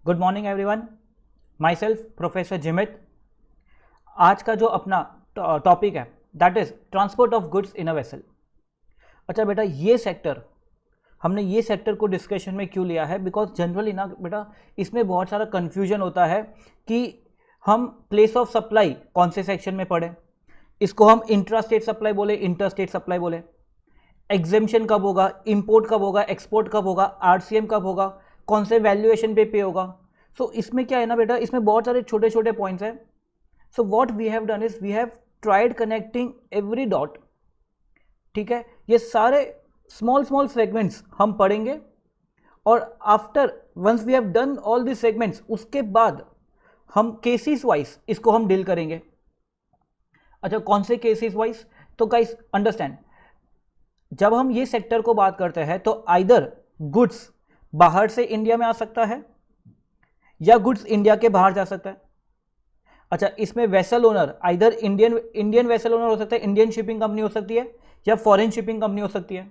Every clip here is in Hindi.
Good morning everyone, myself professor Jimit. आज का जो अपना टॉपिक है that is transport of goods in a vessel. अच्छा बेटा, हमने ये सेक्टर को डिस्कशन में क्यों लिया है? बिकॉज जनरली ना बेटा, इसमें बहुत सारा कन्फ्यूजन होता है कि हम प्लेस ऑफ सप्लाई कौन से सेक्शन में पढ़ें, इसको हम इंट्रा स्टेट सप्लाई बोले, इंटर स्टेट सप्लाई बोले, एग्जेम्पशन कब होगा, इंपोर्ट कब होगा, एक्सपोर्ट कब होगा, आरसीएम कब होगा, कौन से वैल्यूएशन पे होगा। सो इसमें क्या है ना बेटा, इसमें बहुत सारे छोटे छोटे पॉइंट्स हैं। So what we have done is we have tried connecting every dot. ठीक है, ये सारे स्मॉल स्मॉल सेगमेंट्स हम पढ़ेंगे और after once we have done all this segments, उसके बाद हम केसेस वाइज इसको हम डील करेंगे। अच्छा, कौन से केसेस वाइज? तो गाइस अंडरस्टैंड, जब हम ये सेक्टर को बात करते हैं तो आइदर गुड्स बाहर से इंडिया में आ सकता है या गुड्स इंडिया के बाहर जा सकता है। अच्छा, इसमें vessel owner either Indian vessel owner हो सकता है, इंडियन शिपिंग कंपनी हो सकती है या फॉरेन शिपिंग कंपनी हो सकती है,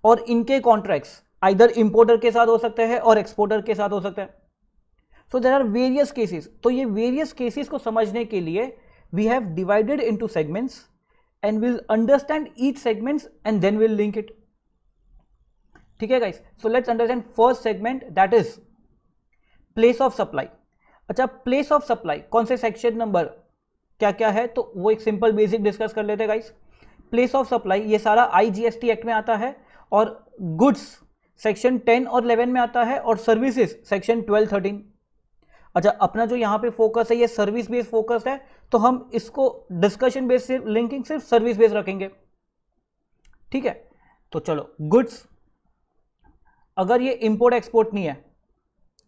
और इनके कॉन्ट्रैक्ट्स आइदर इंपोर्टर के साथ हो सकते हैं और एक्सपोर्टर के साथ हो सकता है। So there are various cases. तो ये वेरियस केसेस को समझने के लिए we have divided into segments and we'll understand each segments and then we'll link it. ठीक है guys, so let's understand first segment, that is place of supply. अच्छा, place of supply कौन से सेक्शन नंबर क्या क्या है, तो वो एक सिंपल बेसिक डिस्कस कर लेते हैं गाइस। प्लेस ऑफ सप्लाई ये सारा IGST एक्ट में आता है, और गुड्स सेक्शन 10 और 11 में आता है, और सर्विसेज सेक्शन 12, 13। अच्छा, अपना जो यहाँ पे फोकस है ये सर्विस बेस्ड फोकस है, तो हम इसको डिस्कशन बेस्ड से लिंकिंग सिर्फ सर्विस बेस्ड रखेंगे। ठीक है, तो चलो, गुड्स अगर ये इंपोर्ट एक्सपोर्ट नहीं है,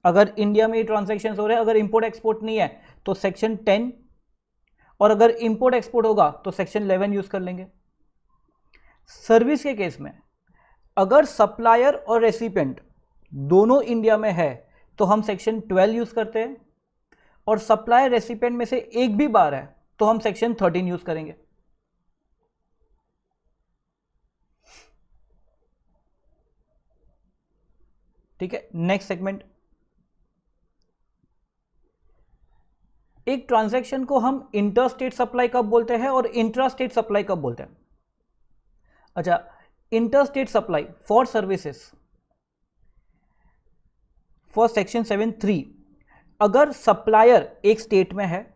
अगर इंडिया में ये ट्रांजैक्शंस हो रहे हैं, अगर इंपोर्ट एक्सपोर्ट नहीं है तो सेक्शन 10, और अगर इंपोर्ट एक्सपोर्ट होगा तो सेक्शन 11 यूज कर लेंगे। सर्विस के केस में अगर सप्लायर और रेसिपिएंट दोनों इंडिया में है तो हम सेक्शन 12 यूज करते हैं, और सप्लायर रेसिपिएंट में से एक भी बार है तो हम सेक्शन 13 यूज करेंगे। ठीक है, नेक्स्ट सेगमेंट। एक ट्रांजैक्शन को हम इंटर स्टेट सप्लाई कब बोलते हैं और इंट्रा स्टेट सप्लाई कब बोलते हैं? अच्छा, inter state supply for services for section 7(3), अगर सप्लायर एक स्टेट में है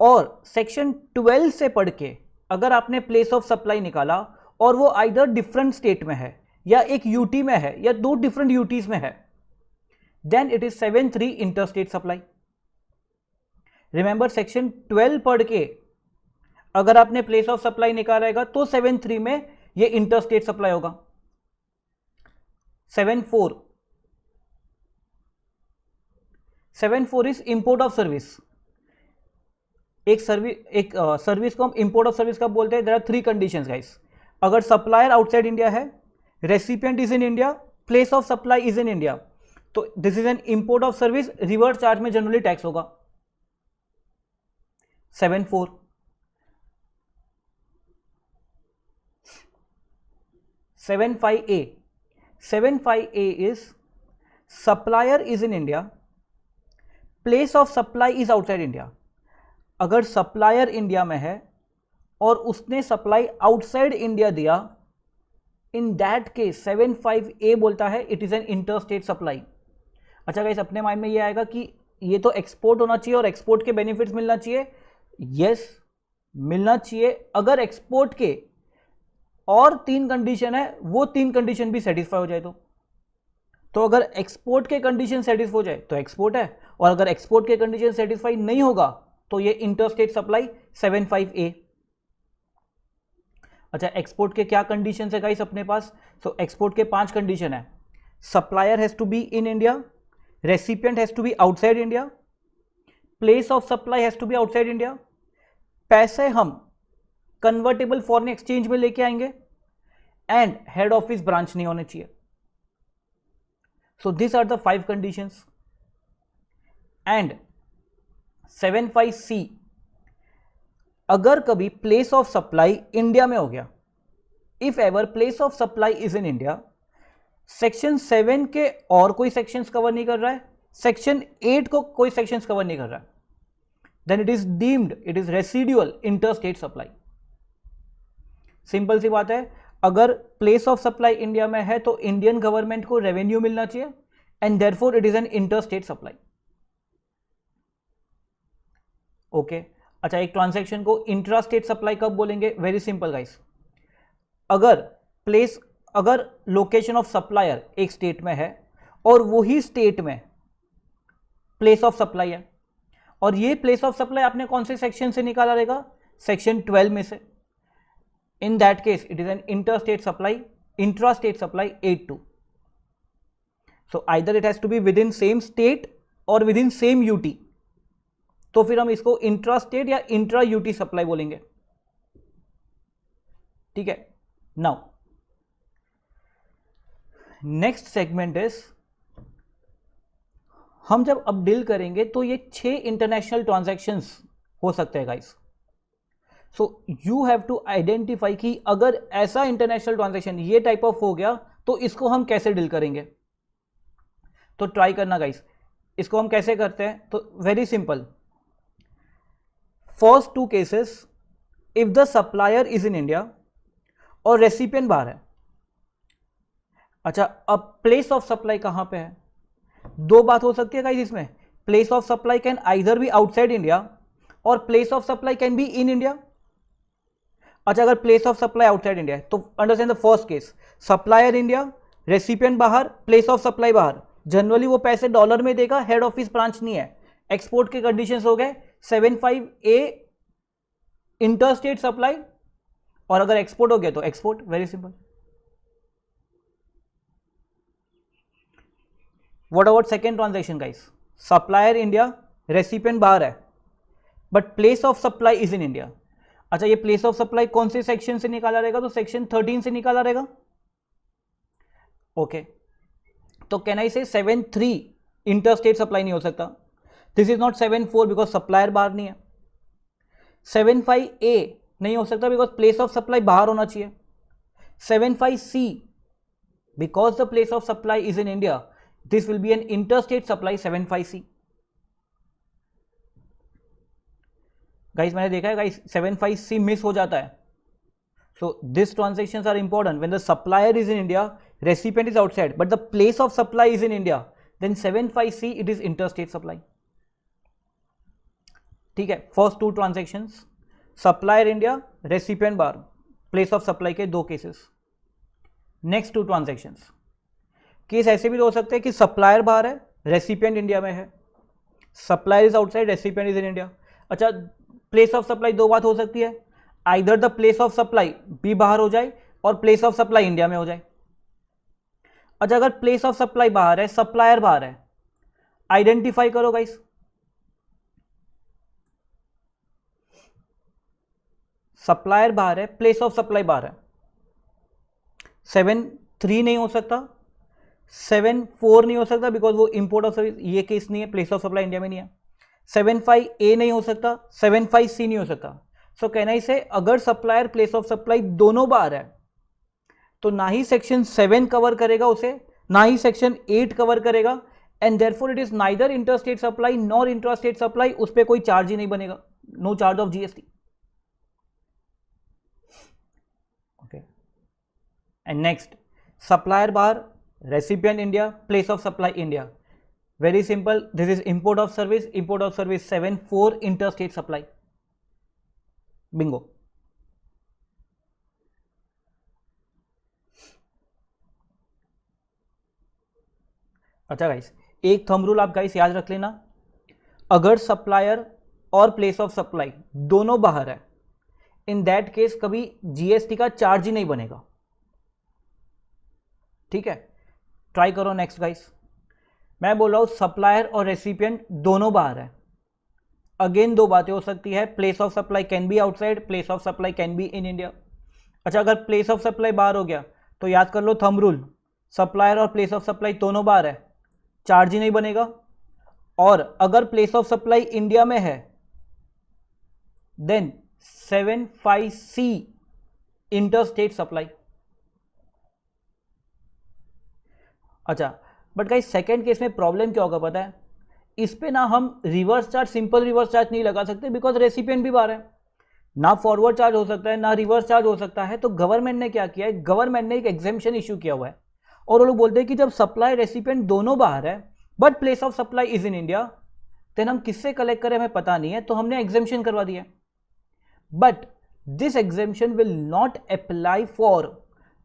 और सेक्शन 12 से पढ़ के अगर आपने प्लेस ऑफ सप्लाई निकाला और वो आइदर डिफरेंट स्टेट में है या एक यूटी में है या दो डिफरेंट यूटीज में है, then it is 7(3) inter state supply. Remember, section 12 पढ़ के अगर आपने प्लेस ऑफ सप्लाई निकाला रहेगा तो 7(3) में ये इंटर स्टेट सप्लाई होगा। 7(4) इज इंपोर्ट ऑफ सर्विस। एक सर्विस को हम इंपोर्ट ऑफ सर्विस कब बोलते हैं? There are 3 conditions guys. अगर सप्लायर आउटसाइड इंडिया है, recipient is in India, place of supply is in India, तो this is an import of service. Reverse charge में जनरली टैक्स होगा। 7(4). 7(5)(a). 7(5)(a) is supplier is in India, place of supply is outside India. अगर सप्लायर इंडिया में है और उसने सप्लाई आउटसाइड इंडिया दिया, इन दैट केस 7(5)(a) बोलता है it is an inter state supply. अच्छा गाइस, अपने माइंड में ये आएगा कि ये तो एक्सपोर्ट होना चाहिए और एक्सपोर्ट के बेनिफिट्स मिलना चाहिए। यस, मिलना चाहिए अगर एक्सपोर्ट के और 3 कंडीशन है, वो 3 कंडीशन भी सेटिस्फाई हो जाए तो अगर एक्सपोर्ट के कंडीशन सेटिस्फाई हो जाए तो एक्सपोर्ट है, और अगर एक्सपोर्ट के कंडीशन सेटिस्फाई नहीं होगा तो ये इंटरस्टेट सप्लाई 7(5)(a). अच्छा, एक्सपोर्ट के क्या कंडीशन है गाइस अपने पास? तो एक्सपोर्ट के 5 कंडीशन है। Supplier has to be in India, recipient has to be outside India, place of supply has to be outside India, पैसे हम कन्वर्टेबल फॉरेन एक्सचेंज में लेके आएंगे, एंड हेड ऑफिस ब्रांच नहीं होने चाहिए। So these are the 5 conditions. And 7(5)(c), अगर कभी प्लेस ऑफ सप्लाई इंडिया में हो गया, if ever place of supply is in India, section 7 के और कोई सेक्शंस कवर नहीं कर रहा है, सेक्शन 8 को कोई सेक्शंस कवर नहीं कर रहा, then it is deemed, it is residual inter state supply. Simple सी बात है, अगर प्लेस ऑफ सप्लाई इंडिया में है तो इंडियन गवर्नमेंट को रेवेन्यू मिलना चाहिए and therefore it is an inter state supply. Okay, अच्छा एक ट्रांजैक्शन को इंट्रा स्टेट सप्लाई कब बोलेंगे? वेरी सिंपल गाइस, अगर लोकेशन ऑफ सप्लायर एक स्टेट में है और वही स्टेट में प्लेस ऑफ सप्लाई है, और ये प्लेस ऑफ सप्लाई आपने कौन से सेक्शन से निकाला रहेगा? सेक्शन 12 में से। In that case it is an inter state supply, intra state supply 8-2। So either it has to be within same state और विद इन सेम यूटी, तो फिर हम इसको इंट्रा स्टेट या इंट्रा यूटी सप्लाई बोलेंगे। ठीक है, नाउ नेक्स्ट सेगमेंट इज, हम जब अब डील करेंगे तो ये 6 इंटरनेशनल ट्रांजैक्शंस हो सकते हैं guys. So you have to identify कि अगर ऐसा इंटरनेशनल ट्रांजैक्शन ये टाइप ऑफ हो गया तो इसको हम कैसे डील करेंगे। तो ट्राई करना गाइस, इसको हम कैसे करते हैं? तो very simple, first 2 cases, if the supplier is in India और रेसिपिएंट बाहर है। अच्छा, अब प्लेस ऑफ सप्लाई कहां पे है? 2 बात हो सकती है गाइस इसमें, place of supply can either be outside India और place of supply can be in India. अच्छा, अगर place of supply outside India है तो understand the first case, supplier India, recipient बाहर, प्लेस ऑफ सप्लाई बाहर। जनरली वो पैसे डॉलर में देगा, हेड ऑफिस ब्रांच नहीं है। एक्सपोर्ट के कंडीशंस हो गए 75A इंटर स्टेट सप्लाई, और अगर एक्सपोर्ट हो गया तो export, very simple. What about second transaction guys? Supplier India, recipient बाहर है, but place of supply is in India. अच्छा, ये प्लेस ऑफ सप्लाई कौन से सेक्शन से निकाला रहेगा? तो सेक्शन 13 से निकाला रहेगा। ओके, तो कैन आई से 7-3 इंटर स्टेट सप्लाई नहीं हो सकता। This is not 7-4 because supplier बाहर नहीं है। 7-5A नहीं हो सकता बिकॉज प्लेस ऑफ सप्लाई बाहर होना चाहिए। 7-5C because the place of supply is in India, this will be an inter state supply 7-5C। Guys मैंने देखा है गाइस 7-5C मिस हो जाता है। So this transactions are important when the supplier is in India, recipient is outside, but the place of supply is in India, then 7-5C it is interstate supply। ठीक है, first 2 transactions, supplier India, recipient बाहर, प्लेस ऑफ सप्लाई के 2 केसेस। नेक्स्ट 2 ट्रांजैक्शंस, केस ऐसे भी हो सकते हैं कि सप्लायर बाहर है, रेसिपिएंट इंडिया में है। Supplier is outside, recipient is in India. अच्छा, प्लेस ऑफ सप्लाई 2 बात हो सकती है, either the place of supply भी बाहर हो जाए और प्लेस ऑफ सप्लाई इंडिया में हो जाए। अच्छा, अगर प्लेस ऑफ सप्लाई बाहर है, सप्लायर बाहर है, आइडेंटिफाई करो गाइस। सप्लायर बाहर है, प्लेस ऑफ सप्लाई बाहर है। 7-3 नहीं हो सकता, 7-4 नहीं हो सकता बिकॉज वो इंपोर्ट ऑफ सर्विस, ये केस नहीं है, प्लेस ऑफ सप्लाई इंडिया में नहीं है। 7-5A नहीं हो सकता, 7-5C नहीं हो सकता। सो कैन आई से, अगर सप्लायर प्लेस ऑफ सप्लाई दोनों बाहर है तो ना ही सेक्शन 7 कवर करेगा उसे, ना ही सेक्शन 8 कवर करेगा, and therefore it is neither inter state supply nor intra state supply. उस पर कोई चार्ज ही नहीं बनेगा, no charge of GST। Okay, and next, supplier बाहर, recipient India, place of supply India. Very simple, this is import of service, import of service 7-4 inter state supply, bingo. अच्छा गाइस, एक थंब रूल आप गाइस याद रख लेना, अगर सप्लायर और प्लेस ऑफ सप्लाई दोनों बाहर है, इन दैट केस कभी GST का चार्ज ही नहीं बनेगा। ठीक है, ट्राई करो नेक्स्ट गाइस। मैं बोल रहा हूं सप्लायर और रेसिपिएंट दोनों बाहर है, अगेन 2 बातें हो सकती है, place of supply can B outside, place of supply can be in India. अच्छा, अगर प्लेस ऑफ सप्लाई बाहर हो गया तो याद कर लो थंब रूल, सप्लायर और प्लेस ऑफ सप्लाई दोनों बाहर है, चार्ज ही नहीं बनेगा। और अगर प्लेस ऑफ सप्लाई इंडिया में है then 7-5C inter state supply. अच्छा, बट गाइस सेकेंड केस में प्रॉब्लम क्या होगा पता है? इस पे ना हम reverse charge, simple reverse charge नहीं लगा सकते बिकॉज रेसिपिएंट भी बाहर है, ना फॉरवर्ड चार्ज हो सकता है ना रिवर्स चार्ज हो सकता है। तो गवर्नमेंट ने क्या किया है, गवर्नमेंट ने एक एग्जेम्पशन इशू किया हुआ है और वो लोग बोलते हैं कि जब सप्लाई रेसिपिएंट दोनों बाहर है but place of supply is in India, then हम किससे कलेक्ट करें हमें पता नहीं है, तो हमने एग्जेम्पशन करवा दिया। But this exemption will not apply for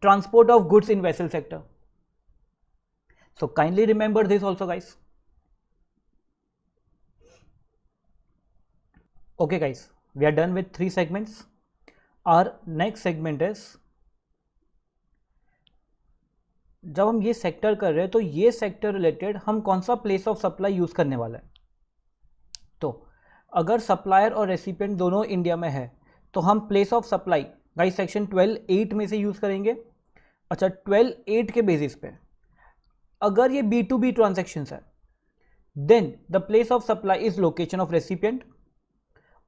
transport of goods in vessel sector. So kindly remember this also guys. Okay guys, we are done with 3 segments. Our next segment is, जब हम ये सेक्टर कर रहे हैं तो ये सेक्टर रिलेटेड हम कौन सा प्लेस ऑफ सप्लाई यूज़ करने वाला है। तो अगर सप्लायर और रेसिपिएंट दोनों इंडिया में है तो हम place of supply guys section 12(8) में से यूज़ करेंगे। अच्छा, 12(8) के बेसिस पे अगर ये B2B ट्रांजेक्शन्स है then the place of supply is location of recipient,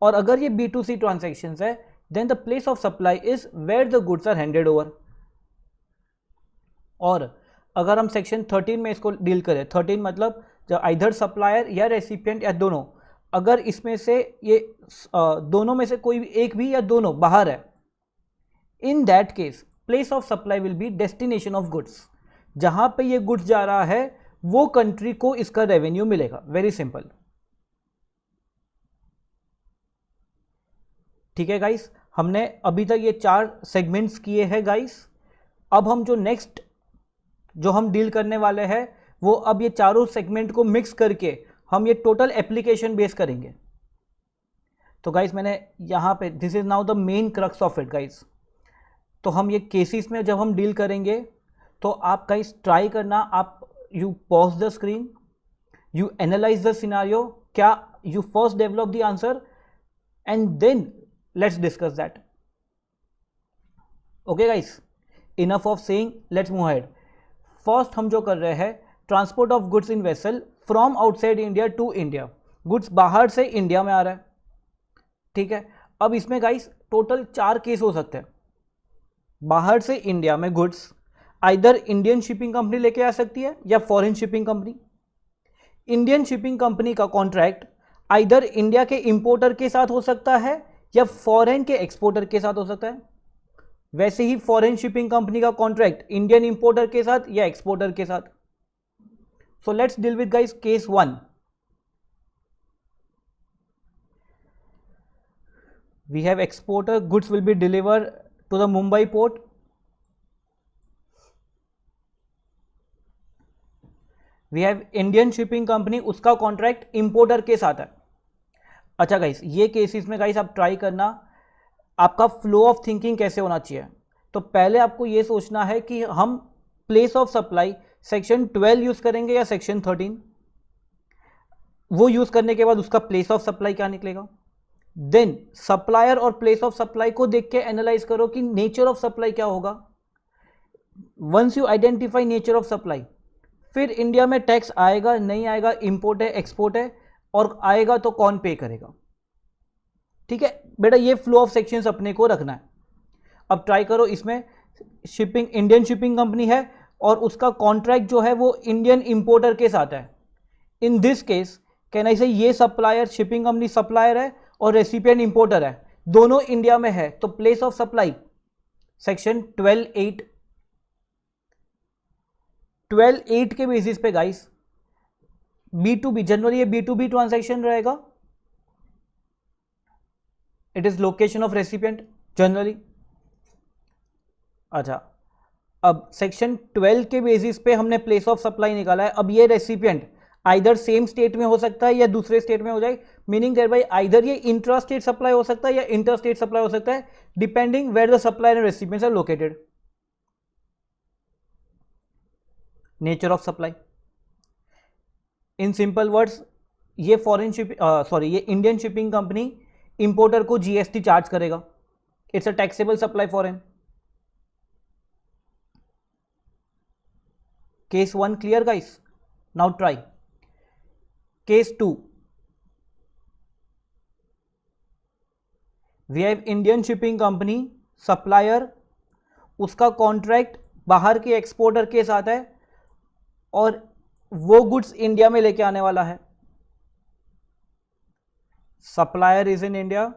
और अगर ये B2C ट्रांजेक्शन्स है then the place of supply is where the goods are handed over. और अगर हम सेक्शन 13 में इसको डील करें, 13 मतलब जब आइदर सप्लायर या रेसिपिएंट या दोनों, अगर इसमें से ये दोनों में से कोई एक भी या दोनों बाहर है, in that case place of supply will be destination of goods. जहां पे ये गुड्स जा रहा है वो कंट्री को इसका रेवेन्यू मिलेगा। वेरी सिंपल, ठीक है गाइस। हमने अभी तक ये 4 सेगमेंट्स किए हैं गाइस। अब हम जो नेक्स्ट जो हम डील करने वाले हैं वो अब ये चारों सेगमेंट को मिक्स करके हम ये टोटल एप्लीकेशन बेस करेंगे। तो गाइस मैंने यहाँ पे this is now the main crux of it guys. तो हम ये केसेस में जब हम डील करेंगे तो आप गाइस ट्राई करना, आप you pause the screen, you analyze the scenario, क्या you first develop the answer and then let's discuss that. Okay guys, enough of saying, let's move ahead. First हम जो कर रहे हैं transport of goods in vessel from outside India to India. Goods बाहर से इंडिया में आ रहा है, ठीक है। अब इसमें गाइस टोटल 4 केस हो सकते हैं। बाहर से इंडिया में goods either Indian shipping company लेके आ सकती है या foreign shipping company. Indian shipping company का कॉन्ट्रैक्ट आइदर इंडिया के इंपोर्टर के साथ हो सकता है या फॉरेन के एक्सपोर्टर के साथ हो सकता है। वैसे ही फॉरेन शिपिंग कंपनी का कॉन्ट्रैक्ट इंडियन इंपोर्टर के साथ या एक्सपोर्टर के साथ। So let's deal with guys case 1। We have exporter, goods will be deliver to the Mumbai port. We have Indian shipping company, उसका कॉन्ट्रैक्ट इंपोर्टर के साथ है। अच्छा गाइस, ये केसेस में गाइस आप ट्राई करना आपका फ्लो ऑफ थिंकिंग कैसे होना चाहिए। तो पहले आपको ये सोचना है कि हम place of supply section 12 use करेंगे या सेक्शन 13। वो यूज करने के बाद उसका प्लेस ऑफ सप्लाई क्या निकलेगा। देन सप्लायर और प्लेस ऑफ सप्लाई को देख के एनालाइज करो कि नेचर ऑफ सप्लाई क्या होगा। Once you identify nature of supply, फिर इंडिया में टैक्स आएगा नहीं आएगा, इंपोर्ट है एक्सपोर्ट है, और आएगा तो कौन पे करेगा। ठीक है बेटा, ये फ्लो ऑफ सेक्शंस अपने को रखना है। अब ट्राई करो, इसमें शिपिंग इंडियन शिपिंग कंपनी है और उसका कॉन्ट्रैक्ट जो है वो इंडियन इंपोर्टर के साथ है। इन दिस केस कैन आई से ये सप्लायर शिपिंग कंपनी सप्लायर है और रेसिपिएंट इंपोर्टर है, दोनों इंडिया में है, तो प्लेस ऑफ सप्लाई सेक्शन 12(8). 12(8) के बेसिस पे गाइस B2B, जनरली ये B2B ट्रांजैक्शन रहेगा। It is location of recipient generally. अच्छा, अब सेक्शन 12 के बेसिस पे हमने प्लेस ऑफ सप्लाई निकाला है। अब ये रेसिपिएंट आइदर सेम स्टेट में हो सकता है या दूसरे स्टेट में हो जाए, मीनिंग देयर बाय आइदर ये इंट्रा स्टेट सप्लाई हो सकता है या इंटर स्टेट सप्लाई हो सकता है, depending where the supplier and recipients are located. Nature of supply in simple words, ये फॉरेन ये इंडियन शिपिंग कंपनी इंपोर्टर को GST चार्ज करेगा। It's a taxable supply foreign. Case 1 clear guys? Now try case 2। We have Indian shipping company supplier, उसका कॉन्ट्रैक्ट बाहर के एक्सपोर्टर के साथ है और वो गुड्स इंडिया में लेके आने वाला है। Supplier is in India,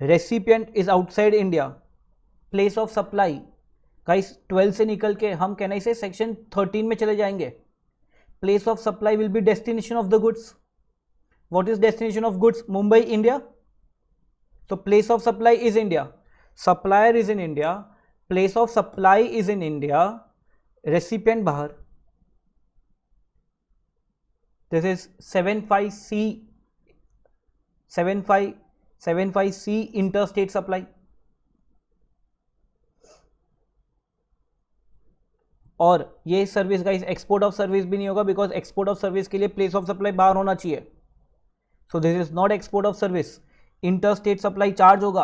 recipient is outside India, place of supply. Guys 12 से निकल के हम कहना इसे सेक्शन 13 में चले जाएंगे। Place of supply will be destination of the goods. What is destination of goods? Mumbai, India. तो place of supply is India, supplier is in India, place of supply is in India, recipient बाहर। This is 75C interstate supply. और ये service guys export of service भी नहीं होगा, बिकॉज एक्सपोर्ट ऑफ सर्विस के लिए प्लेस ऑफ सप्लाई बाहर होना चाहिए। So this is not export of service. Interstate supply charge होगा,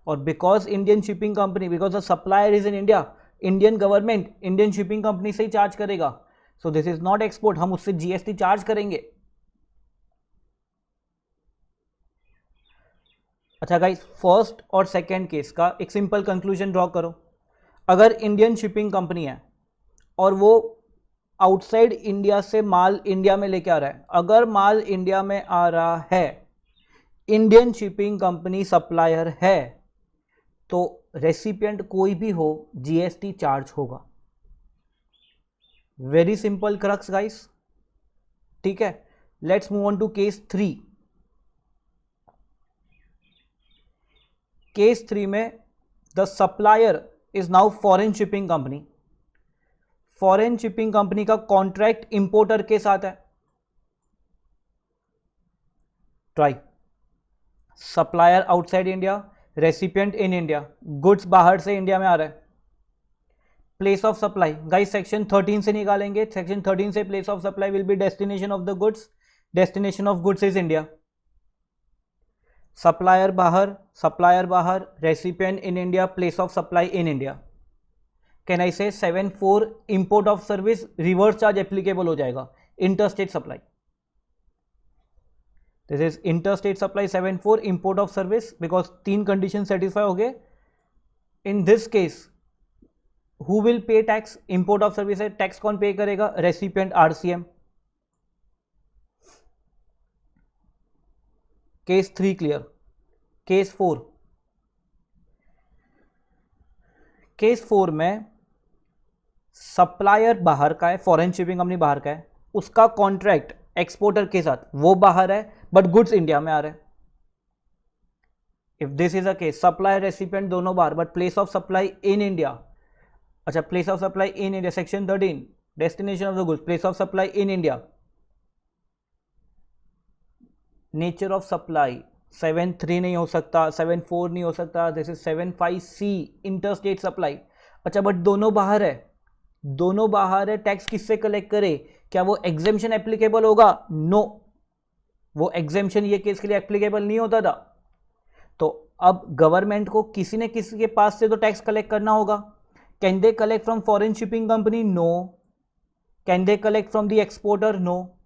और because Indian shipping company, because the supplier is in India, Indian government Indian shipping company से ही चार्ज करेगा। So this is not export, हम उससे जीएसटी चार्ज करेंगे। अच्छा गाइस, फर्स्ट और सेकेंड केस का एक सिंपल कंक्लूजन ड्रॉ करो। अगर इंडियन शिपिंग कंपनी है और वो आउटसाइड इंडिया से माल इंडिया में लेके आ रहा है, अगर माल इंडिया में आ रहा है, इंडियन शिपिंग कंपनी सप्लायर है, तो रेसिपिएंट कोई भी हो जीएसटी चार्ज होगा। वेरी सिंपल क्रक्स गाइस, ठीक है। Let's move on to case 3। Case 3 में the supplier is now foreign shipping company. Foreign shipping company का कॉन्ट्रैक्ट इंपोर्टर के साथ है। Try. Supplier outside India, recipient in India, goods बाहर से इंडिया में आ रहा है। Place of supply guys section 13 से निकालेंगे। सेक्शन 13 से place of supply will be destination of the goods, destination of goods is India. Supplier बाहर, recipient in India, place of supply in India. Can I say 7(4) import of service reverse charge applicable हो जाएगा। Interstate supply, this is interstate supply 7(4) import of service, because 3 condition satisfy हो गए। In this case who will pay tax? Import of service है, टैक्स कौन पे करेगा? Recipient RCM. Case 3 clear. Case 4, case 4 में सप्लायर बाहर का है, फॉरेन शिपिंग कंपनी बाहर का है, उसका कॉन्ट्रैक्ट एक्सपोर्टर के साथ, वो बाहर है बट गुड्स इंडिया में आ रहे हैं। If this is a case, supplier recipient दोनों बाहर but place of supply in India. अच्छा, place of supply in India, section 13 destination of the goods, place of supply in India. Nature of supply 7(3) नहीं हो सकता, 7(4) नहीं हो सकता, this is 7(5)C interstate supply. अच्छा, बट दोनों बाहर है, टैक्स किससे कलेक्ट करे? क्या वो एग्जेम्पशन एप्लीकेबल होगा? नो, वो एग्जेम्पशन ये केस के लिए एप्लीकेबल नहीं होता था। तो अब गवर्नमेंट को किसी न किसी के पास से तो टैक्स कलेक्ट करना होगा। Can they collect from foreign shipping company? No. Can they collect from the exporter? No.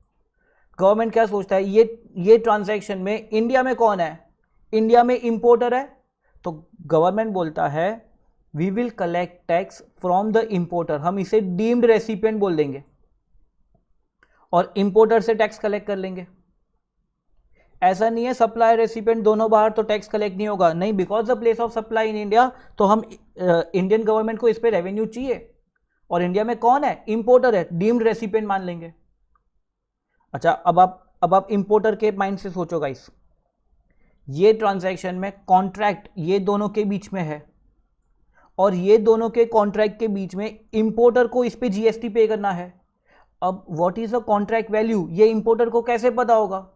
Government क्या सोचता है, ये ट्रांजैक्शन में इंडिया में कौन है? इंडिया में इंपोर्टर है, तो गवर्नमेंट बोलता है we will collect tax from the importer. हम इसे डीम्ड रेसिपिएंट बोल देंगे और इंपोर्टर से टैक्स कलेक्ट कर लेंगे। ऐसा नहीं है सप्लायर रेसिपिएंट दोनों बाहर तो टैक्स कलेक्ट नहीं होगा, नहीं, because the place of supply in India, तो हम इंडियन गवर्नमेंट को इस पे रेवेन्यू चाहिए, और इंडिया में कौन है? इंपोर्टर है, डीम्ड रेसिपिएंट मान लेंगे। अच्छा, अब आप इंपोर्टर के माइंड से सोचो गाइस, ये ट्रांजैक्शन में कॉन्ट्रैक्ट ये दोनों के बीच में है, और ये दोनों के कॉन्ट्रैक्ट के बीच में इंपोर्टर को इस पे जीएसटी पे करना है। अब what is the contract value, ये इंपोर्टर को कैसे पता होगा?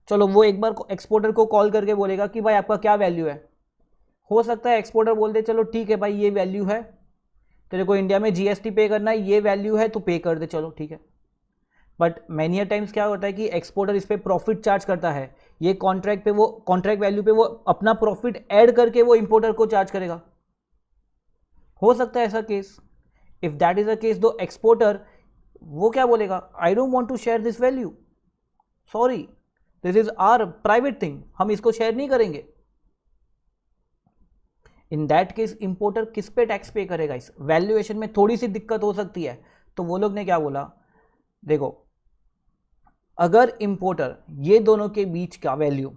चलो, वो एक बार एक्सपोर्टर को कॉल करके बोलेगा कि भाई आपका क्या वैल्यू है। हो सकता है एक्सपोर्टर बोल दे चलो ठीक है भाई ये वैल्यू है, तेरे को इंडिया में जीएसटी पे करना है, ये वैल्यू है तो पे कर दे, चलो ठीक है। बट मैनी अ टाइम्स क्या होता है कि एक्सपोर्टर इस पे प्रॉफिट चार्ज करता है, ये कॉन्ट्रैक्ट पे वो कॉन्ट्रैक्ट वैल्यू पे वो अपना प्रॉफिट ऐड करके वो इंपोर्टर को चार्ज करेगा। हो सकता है ऐसा case. If that is a case, दो एक्सपोर्टर वो क्या बोलेगा, I don't want to share this value, sorry this is our private thing, हम इसको शेयर नहीं करेंगे। इन दैट केस इंपोर्टर किस पे टैक्स पे करेगा? इस वैल्यूएशन में थोड़ी सी दिक्कत हो सकती है, तो वो लोग ने क्या बोला, देखो अगर इंपोर्टर ये दोनों के बीच का वैल्यू,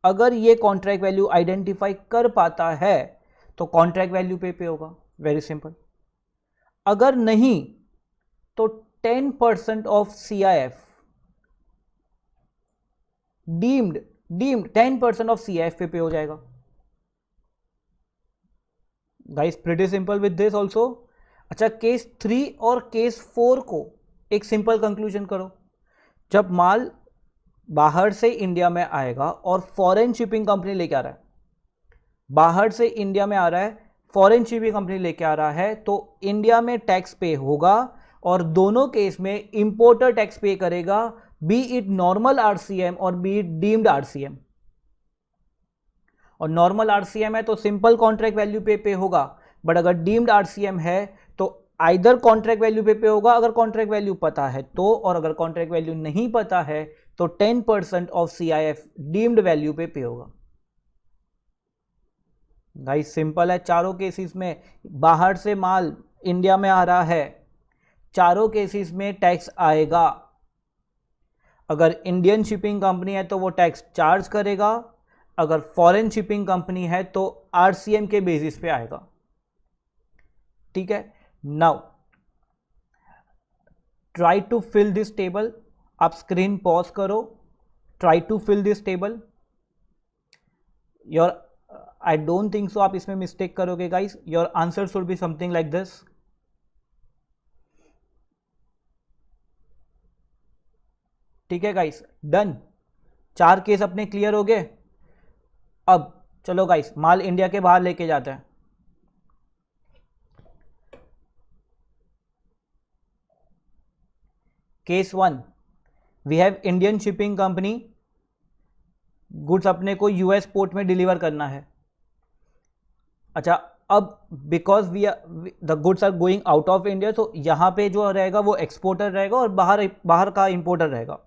अगर ये कॉन्ट्रैक्ट वैल्यू आइडेंटिफाई कर पाता है तो कॉन्ट्रैक्ट वैल्यू पे होगा, वेरी सिंपल। अगर नहीं तो 10% of CIF deemed 10% of CIF पे हो जाएगा। Guys pretty simple with this also. अच्छा, केस 3 और केस 4 को एक सिंपल कंक्लूजन करो। जब माल बाहर से इंडिया में आएगा और फॉरेन शिपिंग कंपनी लेके आ रहा है, बाहर से इंडिया में आ रहा है, फॉरेन शिपिंग कंपनी लेके आ रहा है, तो इंडिया में टैक्स पे होगा और दोनों केस में इंपोर्टर टैक्स पे करेगा, बी इट नॉर्मल RCM और बी इट डीम्ड RCM। और नॉर्मल RCM है तो सिंपल कॉन्ट्रैक्ट वैल्यू पे होगा, बट अगर डीम्ड RCM है तो आइदर कॉन्ट्रैक्ट वैल्यू पे होगा अगर कॉन्ट्रैक्ट वैल्यू पता है तो, और अगर कॉन्ट्रैक्ट वैल्यू नहीं पता है तो 10% ऑफ CIF डीम्ड वैल्यू पे होगा। गाइस सिंपल है, चारों केसेस में बाहर से माल इंडिया में आ रहा है, चारों केसेस में टैक्स आएगा। अगर इंडियन शिपिंग कंपनी है तो वो टैक्स चार्ज करेगा, अगर फॉरेन शिपिंग कंपनी है तो RCM के बेसिस पे आएगा। ठीक है, now try to fill this table. आप स्क्रीन पॉज करो, try to fill this table. Your I don't think so आप इसमें मिस्टेक करोगे guys. Your answer should be something like this. ठीक है गाइस, डन। 4 केस अपने क्लियर हो गए। अब चलो गाइस माल इंडिया के बाहर लेके जाते हैं। Case 1, we have Indian shipping company, goods अपने को US पोर्ट में डिलीवर करना है। अच्छा, अब because the goods are going out of India, तो यहां पे जो रहेगा वो एक्सपोर्टर रहेगा और बाहर का इंपोर्टर रहेगा।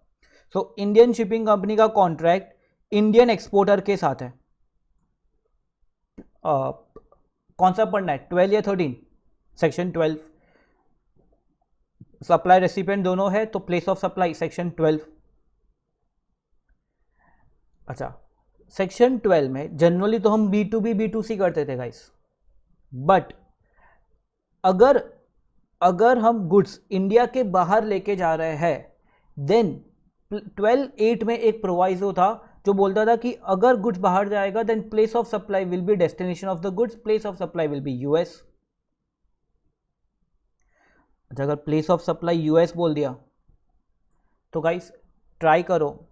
सो इंडियन शिपिंग कंपनी का कॉन्ट्रैक्ट इंडियन एक्सपोर्टर के साथ है। कौन सा पढ़ना है, 12 या 13? सेक्शन 12। सप्लाई रेसिपिएंट दोनों है तो प्लेस ऑफ सप्लाई सेक्शन 12। अच्छा, सेक्शन 12 में जनरली तो हम B2B B2C करते थे गाइस, बट अगर हम गुड्स इंडिया के बाहर लेके जा रहे हैं देन 12(8) में एक प्रोवाइजो था जो बोलता था कि अगर गुड्स बाहर जाएगा then place of supply will be destination of the goods, place of supply will be US। अच्छा, अगर प्लेस ऑफ सप्लाई US बोल दिया तो गाइस ट्राई करो,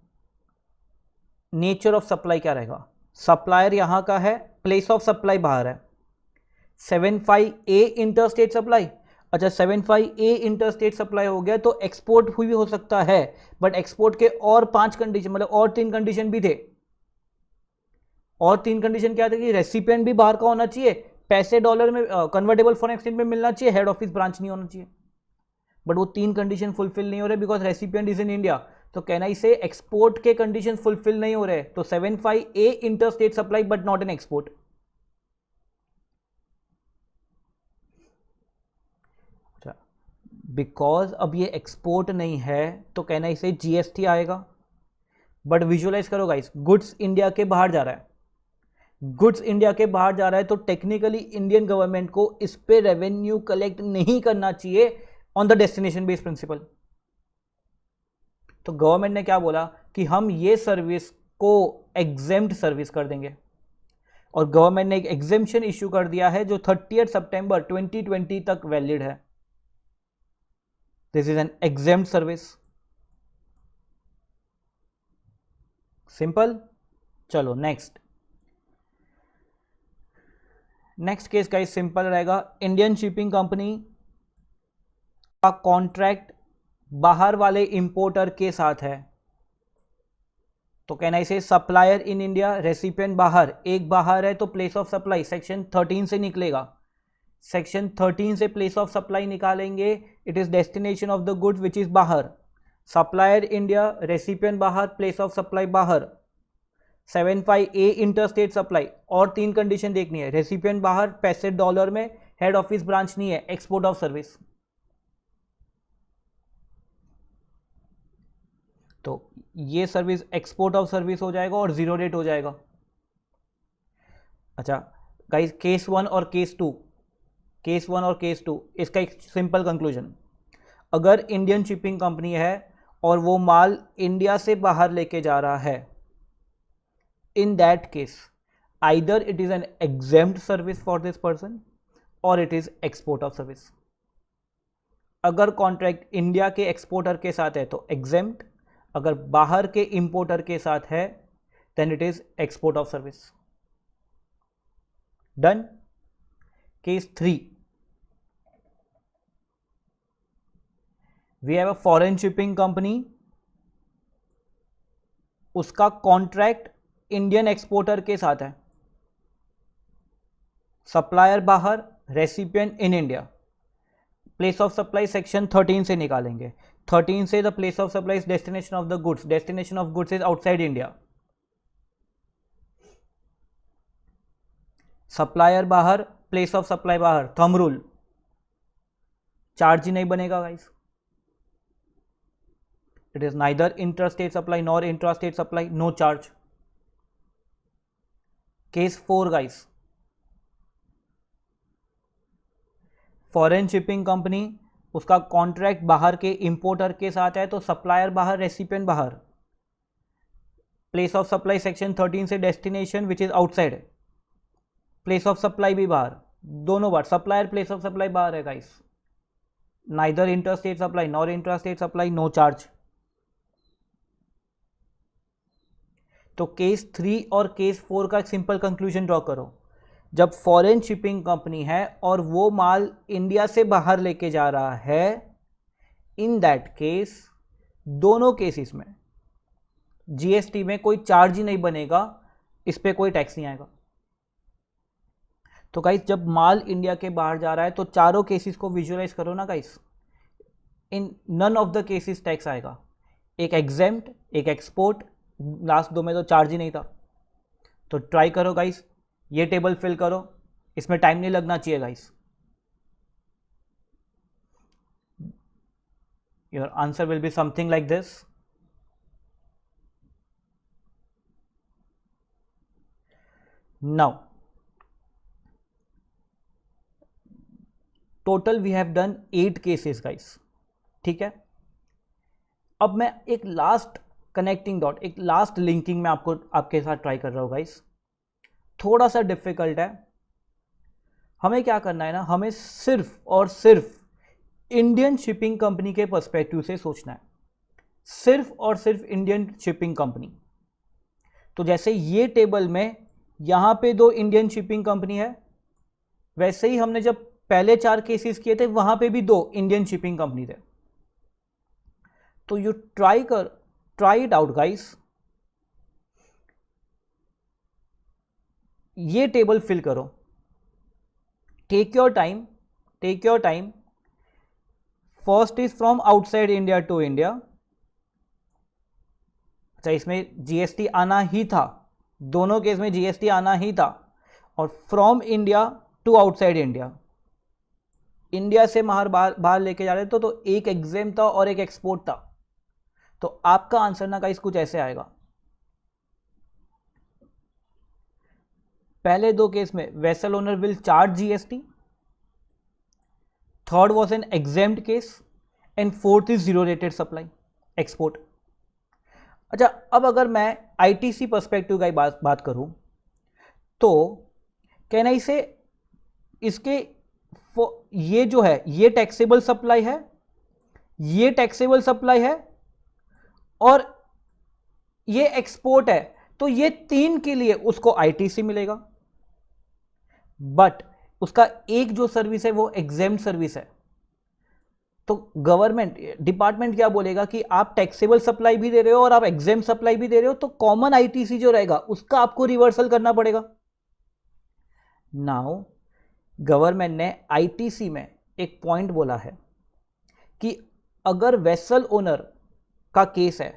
नेचर ऑफ सप्लाई क्या रहेगा। सप्लायर यहां का है, प्लेस ऑफ सप्लाई बाहर है। 75A interstate supply. अच्छा, 75A इंटरस्टेट सप्लाई हो गया तो एक्सपोर्ट हुई भी हो सकता है, बट एक्सपोर्ट के और 5 कंडीशन, मतलब और 3 कंडीशन भी थे। और 3 कंडीशन क्या थे कि रेसिपिएंट भी बाहर का होना चाहिए, पैसे डॉलर में कन्वर्टेबल फॉरेन एक्सचेंज में मिलना चाहिए, हेड ऑफिस ब्रांच नहीं होना चाहिए। बट वो 3 कंडीशन फुलफिल नहीं हो रहे because recipient is in India. तो कहना इसे एक्सपोर्ट के कंडीशन फुलफिल नहीं हो रहे, तो 75A interstate supply but not in export. Because अब ये एक्सपोर्ट नहीं है तो कहना इसे GST आएगा। बट विजुअलाइज करो गाइस, गुड्स इंडिया के बाहर जा रहा है, गुड्स इंडिया के बाहर जा रहा है तो टेक्निकली इंडियन गवर्नमेंट को इस पे रेवेन्यू कलेक्ट नहीं करना चाहिए on the destination based principle. तो गवर्नमेंट ने क्या बोला कि हम ये सर्विस को एग्जेम्प्ट सर्विस कर देंगे, और गवर्नमेंट ने एक एग्जेम्पशन इश्यू कर दिया है जो 30 सितंबर 2020 तक वैलिड है। This is an exempt service. Simple. चलो नेक्स्ट केस का सिंपल रहेगा। इंडियन शिपिंग कंपनी का कॉन्ट्रैक्ट बाहर वाले इंपोर्टर के साथ है, तो कहना इसे सप्लायर इन इंडिया, रेसिपिएंट बाहर, एक बाहर है तो प्लेस ऑफ सप्लाई सेक्शन 13 से निकलेगा। सेक्शन 13 से प्लेस ऑफ सप्लाई निकालेंगे, it is destination of the goods which is बाहर। सप्लायर इंडिया, रेसिपिएंट बाहर, प्लेस ऑफ सप्लाई बाहर। 75A इंटरस्टेट सप्लाई, और 3 कंडीशन देखनी है, रेसिपिएंट बाहर, पैसे डॉलर में, हेड ऑफिस ब्रांच नहीं है, एक्सपोर्ट ऑफ सर्विस। तो ये सर्विस एक्सपोर्ट ऑफ सर्विस हो जाएगा और जीरो रेट हो जाएगा। अच्छा गाइस, केस 1 और केस 2, इसका एक सिंपल कंक्लूजन, अगर इंडियन शिपिंग कंपनी है और वो माल इंडिया से बाहर लेके जा रहा है, in that case either it is an exempt service for this person और it is export of service. अगर कॉन्ट्रैक्ट इंडिया के एक्सपोर्टर के साथ है तो एग्जेम्प्ट, अगर बाहर के इंपोर्टर के साथ है then it is export of service. Done. Case 3, we have a foreign shipping company, उसका कॉन्ट्रैक्ट इंडियन एक्सपोर्टर के साथ है, सप्लायर बाहर, recipient in India. Place of supply section 13 से निकालेंगे। 13 से the place of supply is destination of the goods, destination of goods is outside India. Supplier बाहर, प्लेस ऑफ सप्लाई बाहर, थंब रूल, चार्ज ही नहीं बनेगा guys. It is neither intrastate supply nor intrastate supply, no charge. Case 4 guys, foreign shipping company, उसका कॉन्ट्रैक्ट बाहर के इंपोर्टर के साथ है तो सप्लायर बाहर, रेसिपिएंट बाहर। प्लेस ऑफ सप्लाई सेक्शन 13 से destination which is outside, place of supply भी बाहर, दोनों बार, सप्लायर प्लेस ऑफ सप्लाई बाहर है guys. Neither intrastate supply nor intrastate supply, no charge. तो केस 3 और केस 4 का सिंपल कंक्लूजन ड्रॉ करो। जब फॉरेन शिपिंग कंपनी है और वो माल इंडिया से बाहर लेके जा रहा है, इन दैट केस दोनों केसेस में जीएसटी में कोई चार्ज ही नहीं बनेगा, इस पे कोई टैक्स नहीं आएगा। तो गाइस जब माल इंडिया के बाहर जा रहा है तो चारों केसेस को विजुअलाइज करो ना guys, in none of the cases tax आएगा। एक एग्जेम्प्ट, एक एक्सपोर्ट, लास्ट दो में तो चार्ज ही नहीं था। तो ट्राई करो गाइस, ये टेबल फिल करो, इसमें टाइम नहीं लगना चाहिए guys. Your answer will be something like this. Now total we have done 8 cases guys, ठीक है। अब मैं एक लास्ट कनेक्टिंग डॉट, एक लास्ट लिंकिंग में आपके साथ ट्राई कर रहा हूं गाइस। थोड़ा सा डिफिकल्ट है। हमें क्या करना है ना, हमें सिर्फ और सिर्फ इंडियन शिपिंग कंपनी के पर्सपेक्टिव से सोचना है, सिर्फ और सिर्फ इंडियन शिपिंग कंपनी। तो जैसे ये टेबल में यहां पे 2 इंडियन शिपिंग कंपनी है, वैसे ही हमने जब पहले 4 केसेस किए थे वहां पे भी 2 इंडियन शिपिंग कंपनी थे। तो you try it out guys. ये टेबल फिल करो, take your time. First is from outside India to India. अच्छा, इसमें जीएसटी आना ही था, दोनों केस में जीएसटी आना ही था। और from India to outside India, India से बाहर लेके जा रहे थे तो एक एग्जेम था और एक एक्सपोर्ट था। तो आपका आंसर ना गाइस कुछ ऐसे आएगा। पहले 2 केस में vessel owner will charge GST, third was an exempt case, and fourth is zero rated supply export. अच्छा, अब अगर मैं आईटीसी पर्सपेक्टिव की बात करूं तो कैन आई से इसके ये जो है ये टैक्सेबल सप्लाई है, ये टैक्सेबल सप्लाई है और ये एक्सपोर्ट है, तो ये 3 के लिए उसको आईटीसी मिलेगा। बट उसका एक जो सर्विस है वो एग्जेम्प्ट सर्विस है। तो गवर्नमेंट डिपार्टमेंट क्या बोलेगा कि आप टैक्सेबल सप्लाई भी दे रहे हो और आप एग्जेम्प्ट सप्लाई भी दे रहे हो, तो कॉमन आईटीसी जो रहेगा उसका आपको रिवर्सल करना पड़ेगा। नाउ गवर्नमेंट ने आईटीसी में एक पॉइंट बोला है कि अगर वेसल ओनर का केस है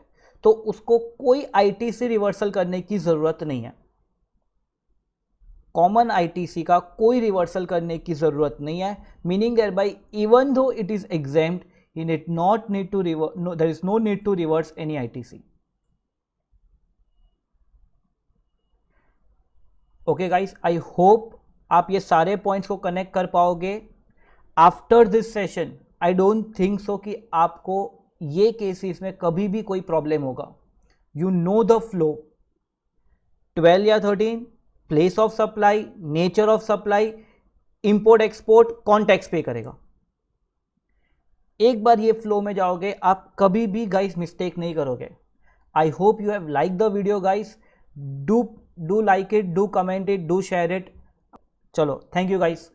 तो उसको कोई आईटीसी रिवर्सल करने की जरूरत नहीं है। कॉमन आईटीसी का कोई रिवर्सल करने की जरूरत नहीं है, meaning thereby even though it is exempt, he did not need to there is no need to reverse any ITC. Okay guys, I hope आप ये सारे पॉइंट्स को कनेक्ट कर पाओगे. After this session I don't think सो कि आपको ये केसेस में कभी भी कोई प्रॉब्लम होगा. You know the flow. 12 या 13, place of supply, nature of supply, import export, कौन टैक्स पे करेगा. एक बार ये फ्लो में जाओगे आप कभी भी गाइस मिस्टेक नहीं करोगे. I hope you have like the video guys. Do like it, do comment it, do share it. चलो, थैंक यू गाइस.